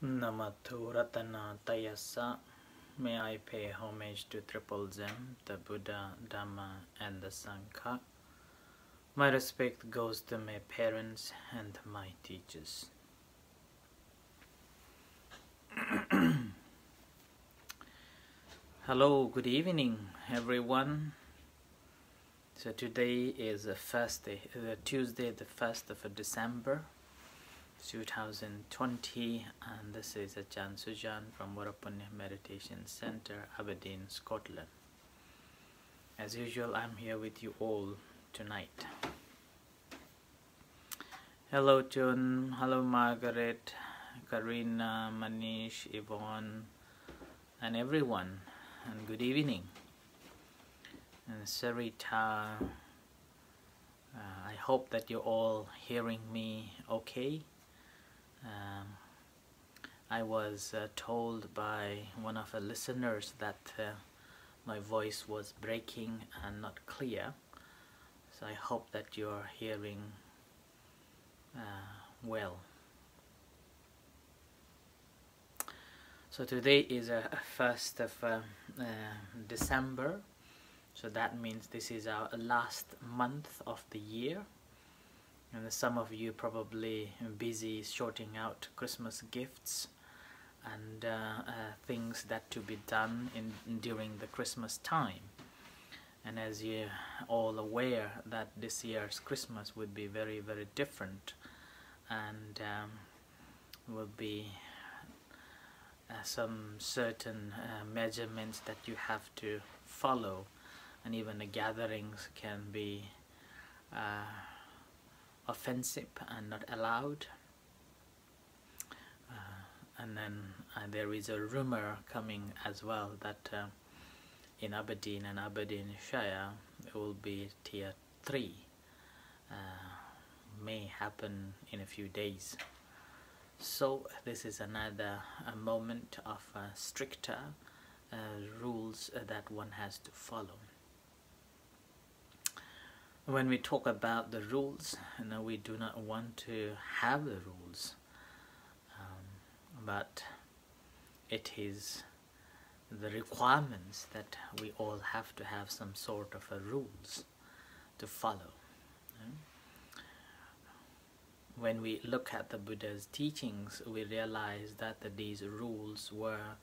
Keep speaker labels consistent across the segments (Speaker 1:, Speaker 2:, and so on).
Speaker 1: Namato Ratana Tayasa. May I pay homage to Triple Zem, the Buddha, Dhamma, and the Sangha. My respect goes to my parents and my teachers. Hello, good evening, everyone. So today is Tuesday, the 1st of December, 2020, and this is Ajahn Sujan from Varapunya Meditation Center, Aberdeen, Scotland. As usual, I'm here with you all tonight. Hello Jun, hello Margaret, Karina, Manish, Yvonne, and everyone, and good evening. And Sarita, I hope that you're all hearing me okay. I was told by one of the listeners that my voice was breaking and not clear, so I hope that you're hearing well. So today is 1st of December, so that means this is our last month of the year, and some of you probably busy sorting out Christmas gifts and things that to be done during the Christmas time. And as you're all aware that this year's Christmas would be very, very different, and will be some certain measurements that you have to follow, and even the gatherings can be offensive and not allowed. And then there is a rumor coming as well that in Aberdeen and Aberdeenshire it will be tier 3, may happen in a few days. So this is another moment of stricter rules that one has to follow. When we talk about the rules, we do not want to have the rules, but it is the requirements that we all have to have some sort of a rules to follow. When we look at the Buddha's teachings, we realize that these rules were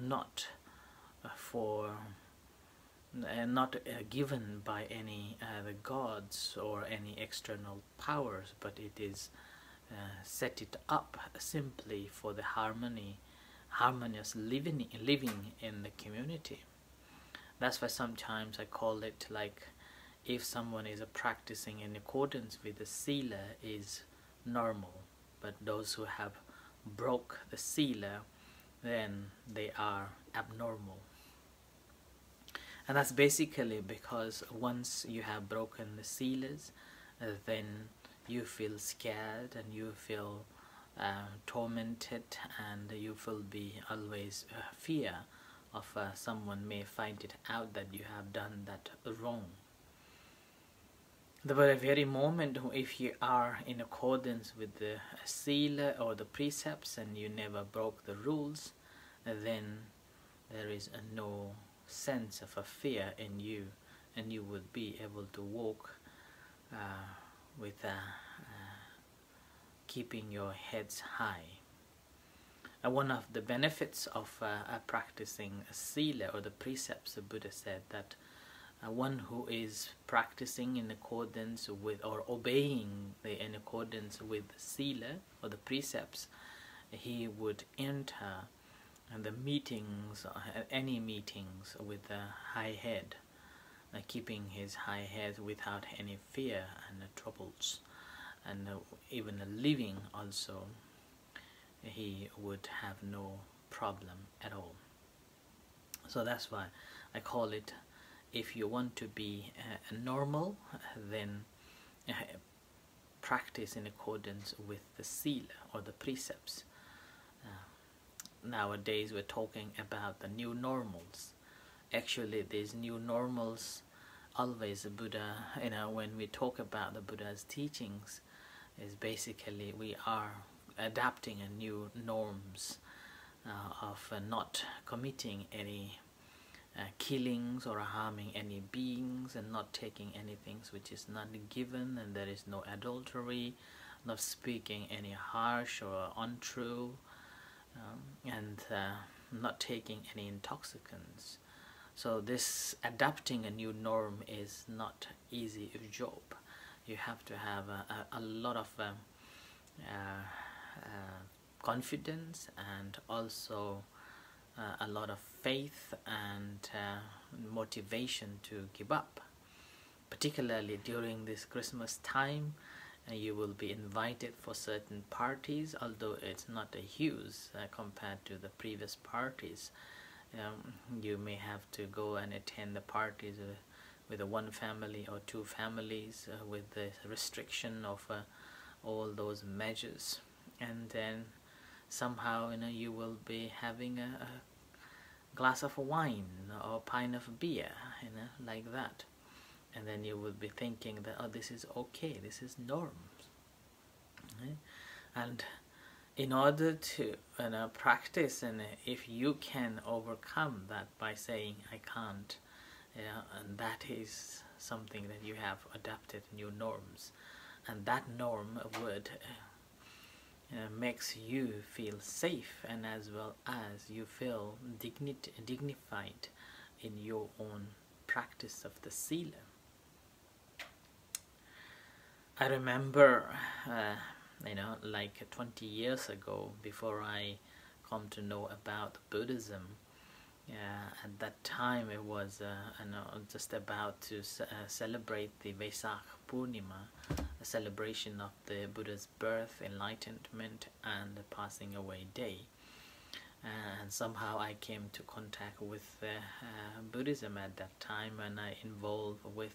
Speaker 1: not given by any the gods or any external powers, but it is set it up simply for the harmonious living in the community. That's why sometimes I call it like, if someone is practicing in accordance with the sila is normal, but those who have broke the sila, then they are abnormal. And that's basically because once you have broken the silas, then you feel scared and you feel tormented, and you will be always fear of someone may find it out that you have done that wrong. The very moment if you are in accordance with the sila or the precepts and you never broke the rules, then there is no sense of a fear in you, and you would be able to walk with keeping your heads high. One of the benefits of practicing sila or the precepts, the Buddha said that one who is practicing in accordance with or obeying in accordance with the sila or the precepts, he would enter the meetings, any meetings, with a high head, keeping his high head without any fear and troubles, and even living also he would have no problem at all. So that's why I call it, if you want to be normal, then practice in accordance with the sila or the precepts. Nowadays we're talking about the new normals. Actually, these new normals, always the Buddha, when we talk about the Buddha's teachings, is basically we are adapting a new norms of not committing any killings or harming any beings, and not taking anything which is not given, and there is no adultery, not speaking any harsh or untrue, and not taking any intoxicants. So this adapting a new norm is not easy job. You have to have a lot of confidence, and also a lot of faith and motivation to give up. Particularly during this Christmas time, you will be invited for certain parties, although it's not a huge compared to the previous parties. You may have to go and attend the parties with one family or two families with the restriction of all those measures, and then somehow you will be having a glass of wine or a pint of beer, like that, and then you will be thinking that, oh, this is okay, this is norms, right? And in order to practice, and if you can overcome that by saying I can't, and that is something that you have adapted new norms, and that norm would makes you feel safe, and as well as you feel dignified in your own practice of the sila. I remember like 20 years ago, before I come to know about Buddhism, at that time it was just about to celebrate the Varapunya, a celebration of the Buddha's birth, enlightenment, and the passing away day. And somehow I came to contact with Buddhism at that time, and I involved with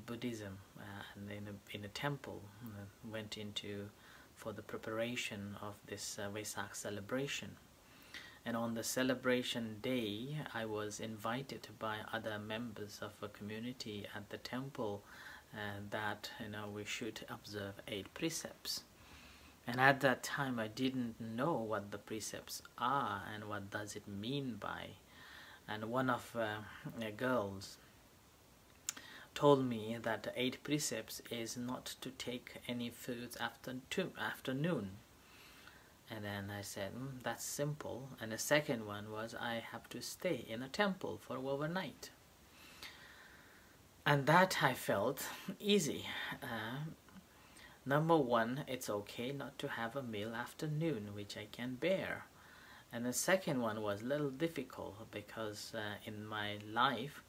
Speaker 1: Buddhism, and in a temple, went into for the preparation of this Vesak celebration. And on the celebration day, I was invited by other members of a community at the temple that we should observe 8 precepts. And at that time, I didn't know what the precepts are and what does it mean by. And one of the girls told me that the 8 precepts is not to take any foods after afternoon. And then I said, that's simple. And the second one was, I have to stay in a temple for overnight. And that I felt easy. Number one, it's okay not to have a meal afternoon, which I can bear. And the second one was a little difficult, because in my life,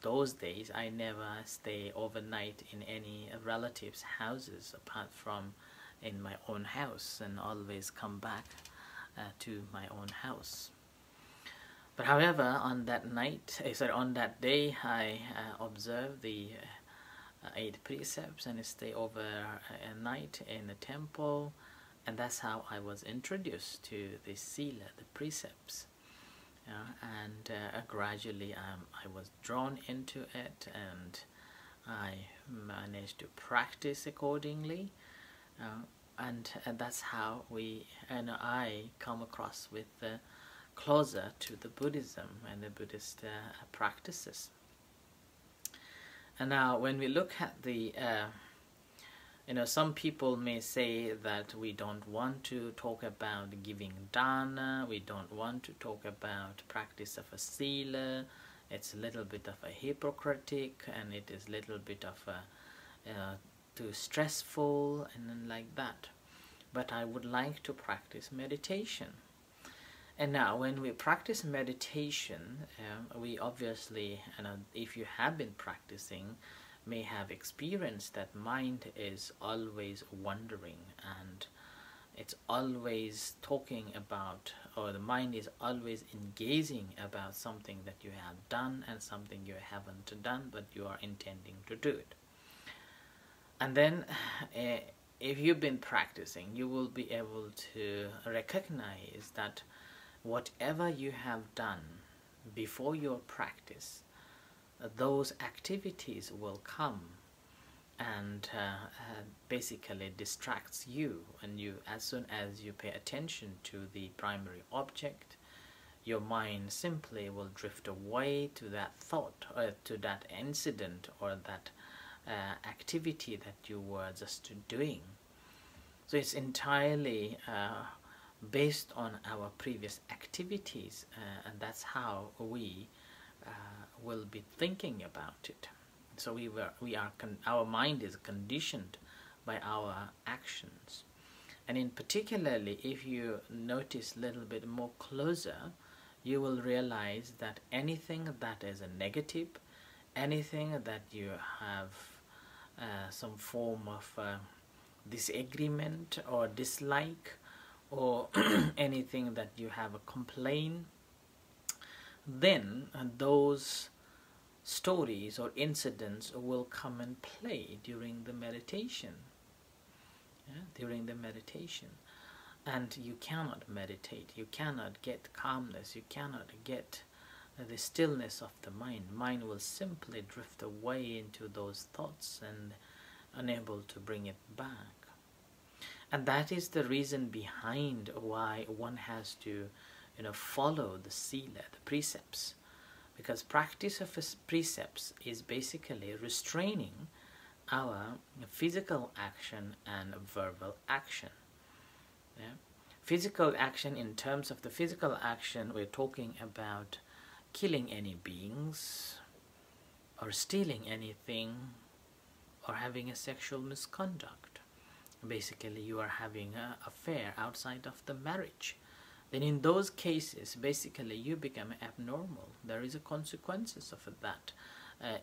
Speaker 1: those days, I never stay overnight in any relatives' houses apart from in my own house, and always come back to my own house. But however, on that night, on that day, I observed the 8 precepts and stay over a night in the temple, and that's how I was introduced to the sila, the precepts. And gradually I was drawn into it, and I managed to practice accordingly, and that's how I come across with closer to the Buddhism and the Buddhist practices. And now when we look at the some people may say that we don't want to talk about giving dana, we don't want to talk about practice of a sila, it's a little bit of a hypocritic, and it is a little bit of a too stressful, and then like that. But I would like to practice meditation. And now when we practice meditation, we obviously, if you have been practicing, may have experienced that mind is always wandering, and it's always talking about, or the mind is always engaging about something that you have done and something you haven't done, but you are intending to do it. And then if you've been practicing, you will be able to recognize that whatever you have done before your practice, those activities will come and basically distracts you, and you, as soon as you pay attention to the primary object, your mind simply will drift away to that thought or to that incident or that activity that you were just doing. So it's entirely based on our previous activities, and that's how we will be thinking about it. So our mind is conditioned by our actions. And in particularly, if you notice a little bit more closer, you will realize that anything that is a negative, anything that you have some form of disagreement or dislike, or anything that you have a complaint, then those stories or incidents will come and play during the meditation. During the meditation. And you cannot meditate, you cannot get calmness, you cannot get the stillness of the mind. Mind will simply drift away into those thoughts and unable to bring it back. And that is the reason behind why one has to follow the sila, the precepts. Because practice of precepts is basically restraining our physical action and verbal action. Physical action, in terms of the physical action, we're talking about killing any beings, or stealing anything, or having a sexual misconduct. Basically, you are having an affair outside of the marriage. Then in those cases, basically, you become abnormal. There is a consequences of that.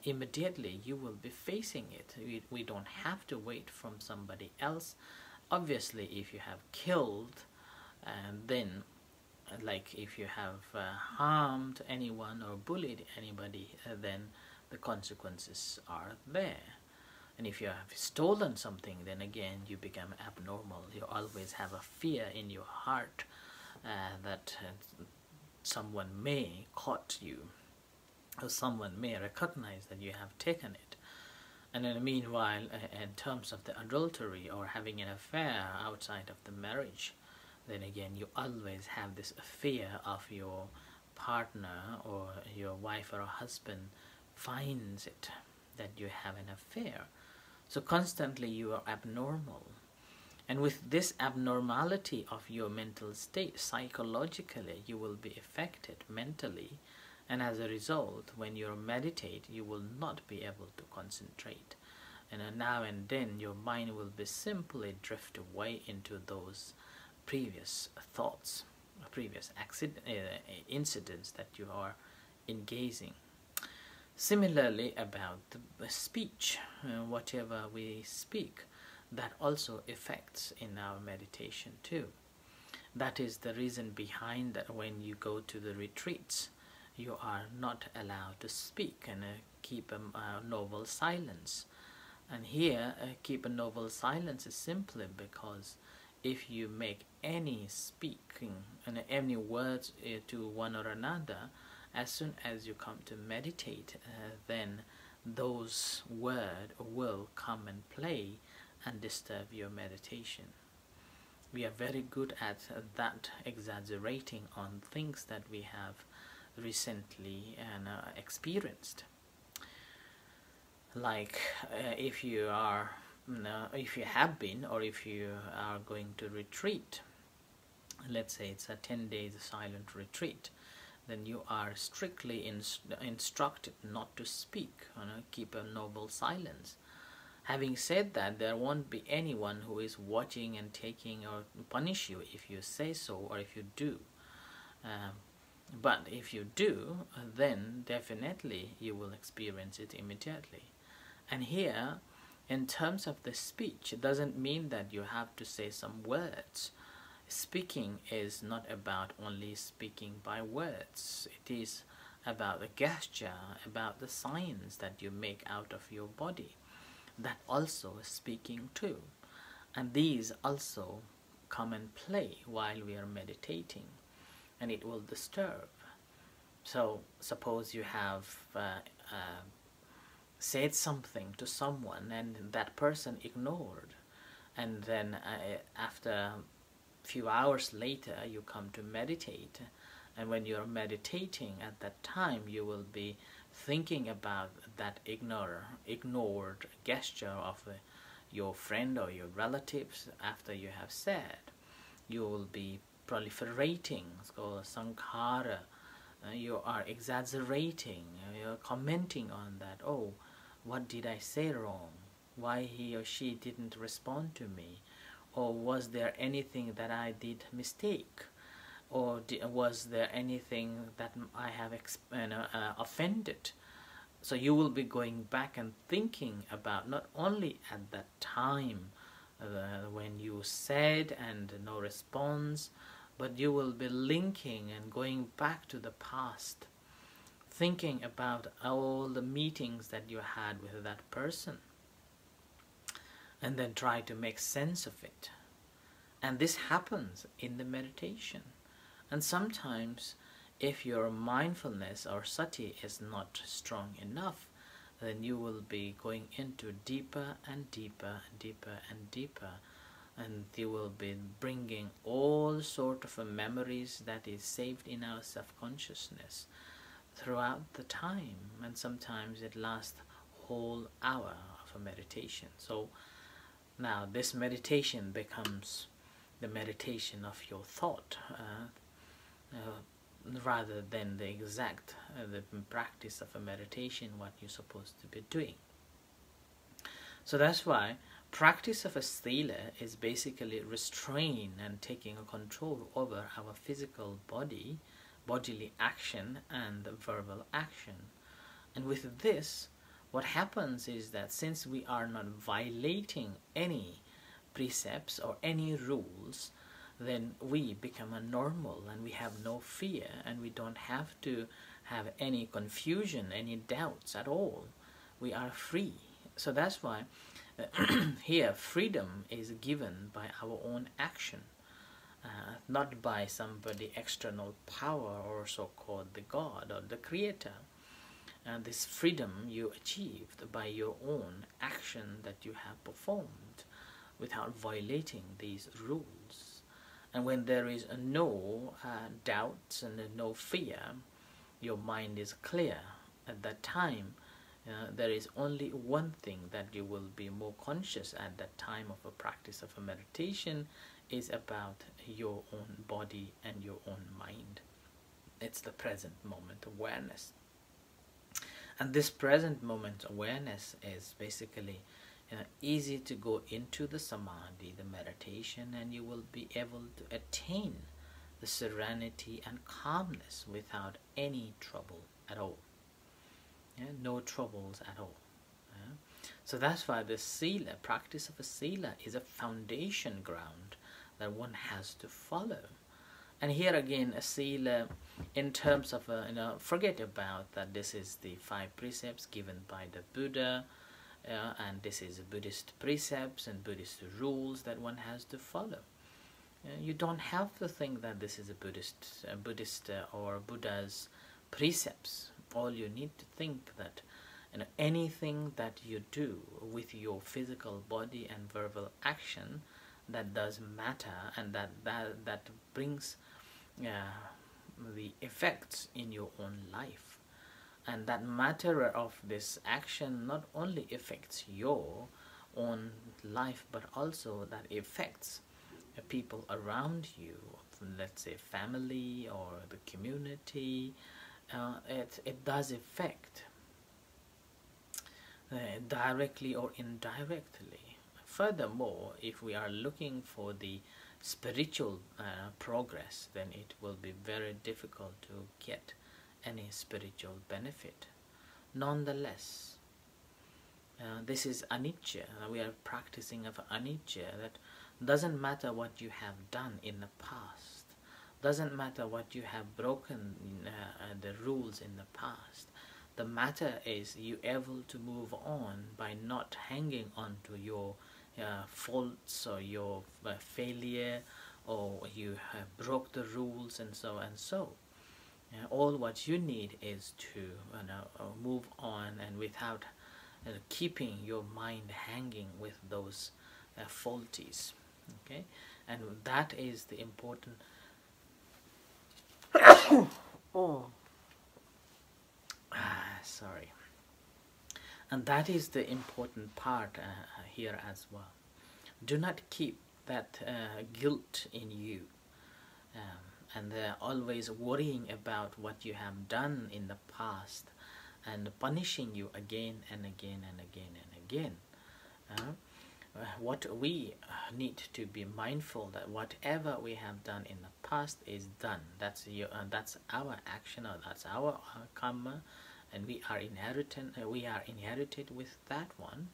Speaker 1: Immediately, you will be facing it. We don't have to wait from somebody else. Obviously, if you have killed, then, like if you have harmed anyone or bullied anybody, then the consequences are there. And if you have stolen something, then again you become abnormal. You always have a fear in your heart that someone may caught you, or someone may recognize that you have taken it. And in the meanwhile, in terms of the adultery or having an affair outside of the marriage, then again you always have this fear of your partner or your wife or husband finds it that you have an affair. So constantly you are abnormal. And with this abnormality of your mental state, psychologically you will be affected mentally, and as a result, when you meditate, you will not be able to concentrate. And now and then your mind will be simply drift away into those previous thoughts, previous incidents that you are engaging. Similarly, about the speech, whatever we speak, that also affects in our meditation too. That is the reason behind that when you go to the retreats, you are not allowed to speak and keep a noble silence. And here, keep a noble silence is simply because if you make any speaking and any words to one or another, as soon as you come to meditate, then those words will come and play and disturb your meditation. We are very good at that, exaggerating on things that we have recently experienced. Like if you are, if you have been, or if you are going to retreat, let's say it's a 10 days silent retreat, then you are strictly instructed not to speak, keep a noble silence. Having said that, there won't be anyone who is watching and taking or punish you if you say so or if you do. But if you do, then definitely you will experience it immediately. And here, in terms of the speech, it doesn't mean that you have to say some words. Speaking is not about only speaking by words. It is about the gesture, about the signs that you make out of your body. That also is speaking too. And these also come and play while we are meditating, and it will disturb. So suppose you have said something to someone and that person ignored, and then after a few hours later you come to meditate, and when you're meditating at that time you will be thinking about that ignored gesture of your friend or your relatives after you have said. You will be proliferating, it's called sankhara. You are exaggerating, you're commenting on that. Oh, what did I say wrong? Why he or she didn't respond to me? Or was there anything that I did mistake? Or was there anything that I have offended? So you will be going back and thinking about not only at that time when you said and no response, but you will be linking and going back to the past, thinking about all the meetings that you had with that person, and then try to make sense of it. And this happens in the meditation. And sometimes if your mindfulness or sati is not strong enough, then you will be going into deeper and deeper and deeper and deeper, and you will be bringing all sort of memories that is saved in our self-consciousness throughout the time, and sometimes it lasts whole hour of a meditation. So now this meditation becomes the meditation of your thought, rather than the exact the practice of a meditation what you're supposed to be doing. So that's why practice of a sila is basically restrain and taking a control over our physical body, bodily action and verbal action. And with this, what happens is that since we are not violating any precepts or any rules, then we become a normal and we have no fear, and we don't have to have any confusion, any doubts at all. We are free. So that's why here freedom is given by our own action, not by somebody external power or so-called the God or the Creator. And this freedom you achieved by your own action that you have performed without violating these rules. And when there is no doubts and no fear, your mind is clear. At that time, there is only one thing that you will be more conscious at that time of a practice of a meditation is about your own body and your own mind. It's the present moment awareness. And this present moment awareness is basically easy to go into the samadhi, the meditation, and you will be able to attain the serenity and calmness without any trouble at all. No troubles at all. So that's why the sila, practice of a sila, is a foundation ground that one has to follow. And here again, a sila, in terms of forget about that this is the 5 precepts given by the Buddha, and this is Buddhist precepts and Buddhist rules that one has to follow. You don't have to think that this is a Buddhist or Buddha's precepts. All you need to think that anything that you do with your physical body and verbal action that does matter, and that brings the effects in your own life. And that matter of this action not only affects your own life, but also that affects people around you, let's say family or the community. It does affect directly or indirectly. Furthermore, if we are looking for the spiritual progress, then it will be very difficult to get any spiritual benefit. Nonetheless, this is anicca. We are practicing of anicca. That doesn't matter what you have done in the past, doesn't matter what you have broken the rules in the past. The matter is you able to move on by not hanging on to your faults or your failure, or you have broke the rules and so and so. All what you need is to move on, and without keeping your mind hanging with those faulties. Okay, and that is the important. Oh, sorry. And that is the important part here as well. Do not keep that guilt in you, and always worrying about what you have done in the past and punishing you again and again and again and again. What we need to be mindful that whatever we have done in the past is done. That's our action, or that's our karma, and we are inherited with that one.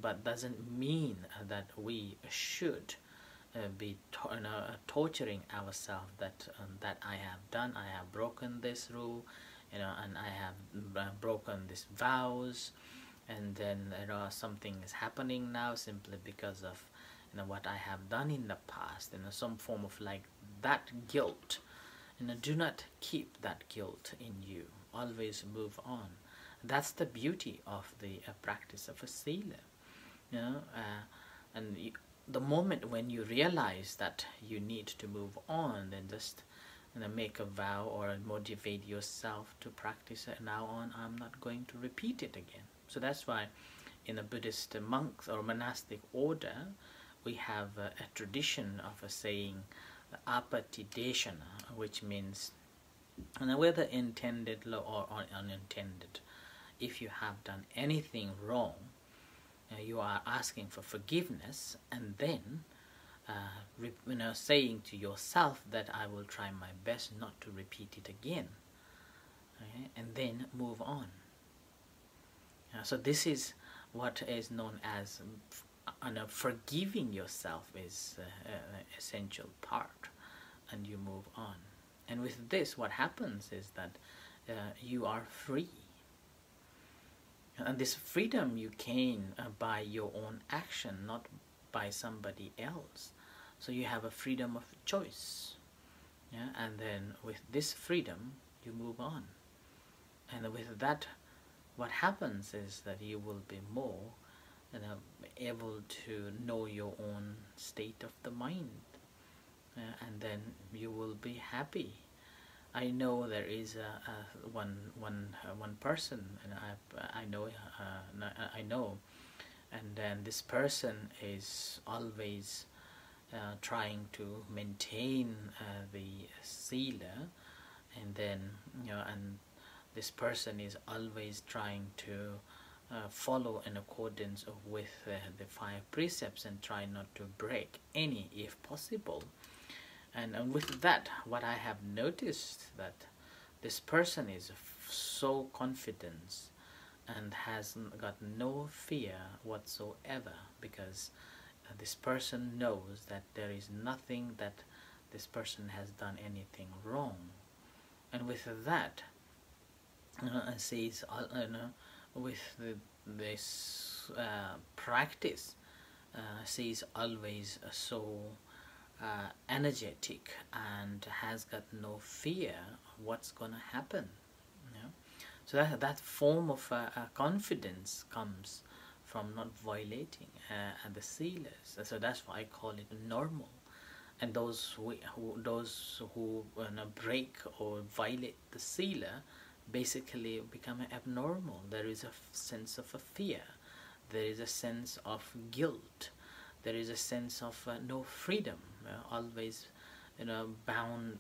Speaker 1: But doesn't mean that we should be torturing ourselves that I have broken this rule, and I have broken these vows, and then something is happening now simply because of what I have done in the past, some form of like that guilt. Do not keep that guilt in you. Always move on. That's the beauty of the practice of a sila. The moment when you realize that you need to move on, then just make a vow or motivate yourself to practice it. Now on, I'm not going to repeat it again. So that's why in a Buddhist monk or monastic order, we have a tradition of a saying, apatideshana, which means whether intended or unintended, if you have done anything wrong, you are asking for forgiveness, and then saying to yourself that I will try my best not to repeat it again, okay? And then move on. So this is what is known as forgiving yourself is an essential part, and you move on. And with this, what happens is that you are free. And this freedom you gain by your own action, not by somebody else. So you have a freedom of choice. Yeah? And then with this freedom, you move on. And with that, what happens is that you will be more able to know your own state of the mind. And then you will be happy. I know there is one person, and I know, and then this person is always trying to maintain the sila, and then and this person is always trying to follow in accordance with the 5 precepts and try not to break any if possible. And with that, what I have noticed that this person is so confident and has got no fear whatsoever, because this person knows that there is nothing that this person has done anything wrong. And with that, says with this practice, she's always so energetic and has got no fear what's gonna happen. So that form of confidence comes from not violating the silas. So that's why I call it normal. And those who break or violate the sila basically become abnormal. There is a sense of a fear. There is a sense of guilt. There is a sense of no freedom. Always, bound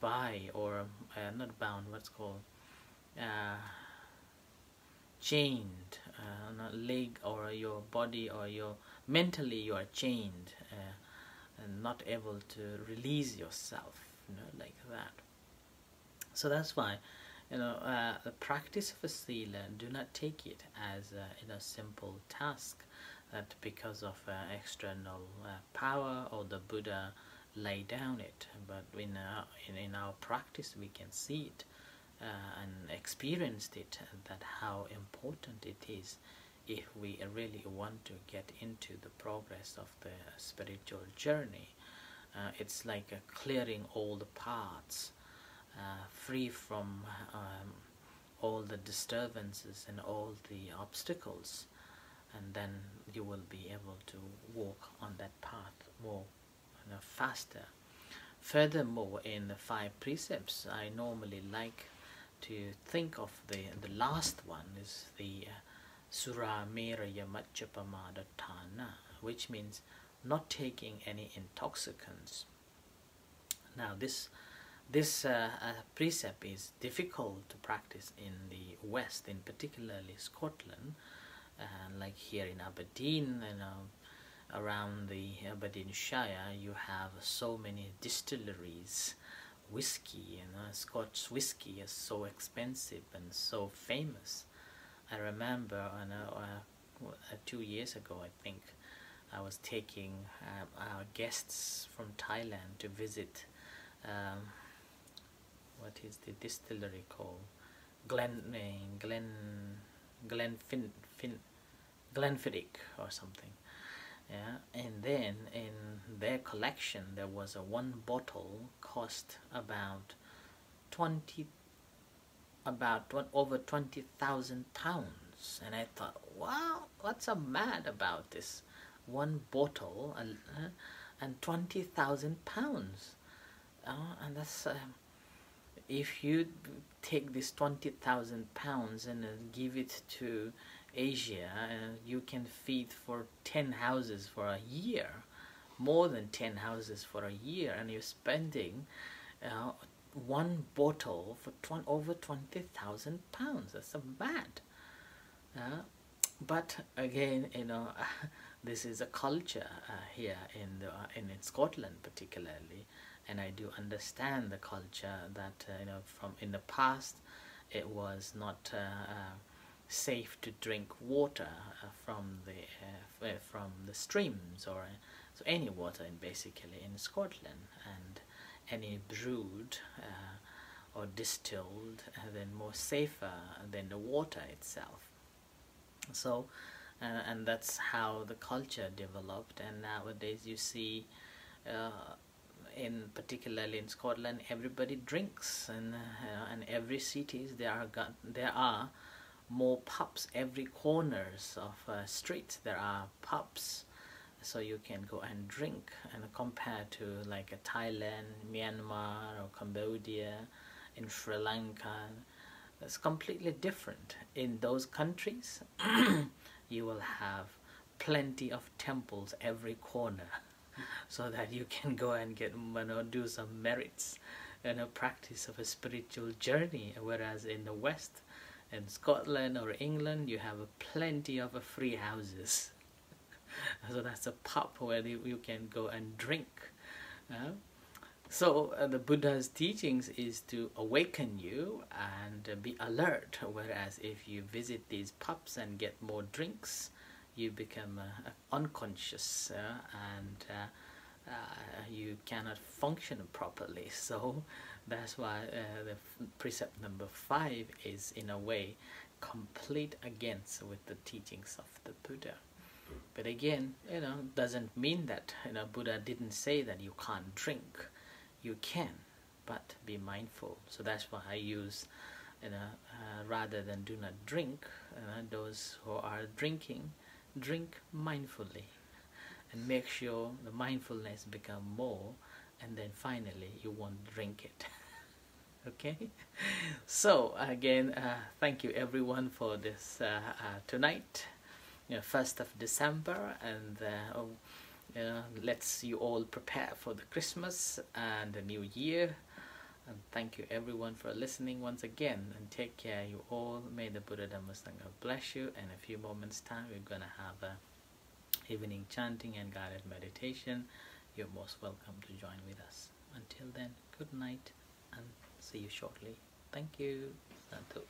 Speaker 1: by, or not bound. What's called chained. Leg or your body or your mentally you are chained and not able to release yourself, like that. So that's why the practice of a sila, do not take it as a simple task that because of external power or the Buddha lay down it, but in our practice we can see it and experienced it, that how important it is if we really want to get into the progress of the spiritual journey. It's like clearing all the paths, free from all the disturbances and all the obstacles, and then you will be able to walk on that path more, faster. Furthermore, in the 5 precepts, I normally like to think of the last one is the Sura Meraya Majjapamadatthana, which means not taking any intoxicants. Now this precept is difficult to practice in the West, in particularly Scotland, like here in Aberdeen, around the Aberdeenshire, you have so many distilleries. Whiskey, Scotch whiskey is so expensive and so famous. I remember, 2 years ago, I think, I was taking our guests from Thailand to visit. What is the distillery called? Glenfiddich or something. Yeah, and then in their collection there was a one bottle cost over 20,000 pounds, and I thought, wow, what's so mad about this one bottle and 20,000 pounds? And that's if you take this 20,000 pounds and give it to Asia, you can feed for 10 houses for a year, more than 10 houses for a year, and you're spending one bottle for over 20,000 pounds. That's so bad. But again, this is a culture here in Scotland particularly, and I do understand the culture that from in the past it was not safe to drink water from the streams or so any water basically in Scotland, and any brewed or distilled then more safer than the water itself. So and that's how the culture developed, and nowadays you see particularly in Scotland, everybody drinks, and every cities there are more pubs. Every corners of streets there are pubs, so you can go and drink. And compared to like Thailand, Myanmar, or Cambodia, in Sri Lanka, it's completely different. In those countries you will have plenty of temples every corner, so that you can go and get do some merits and a practice of a spiritual journey. Whereas in the West, in Scotland or England, you have plenty of free houses. So that's a pub where you can go and drink. So the Buddha's teachings is to awaken you and be alert. Whereas if you visit these pubs and get more drinks, you become unconscious and you cannot function properly. So that's why the precept number 5 is in a way complete against with the teachings of the Buddha. But again, doesn't mean that Buddha didn't say that you can't drink. You can, but be mindful. So that's why I use rather than do not drink, those who are drinking, drink mindfully, and make sure the mindfulness become more, and then finally you won't drink it. Okay, so again, thank you everyone for this tonight, 1st of December, and let's you all prepare for the Christmas and the New Year. And thank you everyone for listening once again, and take care you all. May the Buddha Dhamma Sangha bless you. In a few moments time we're going to have a evening chanting and guided meditation. You're most welcome to join with us. Until then, good night and see you shortly. Thank you. Sadhu.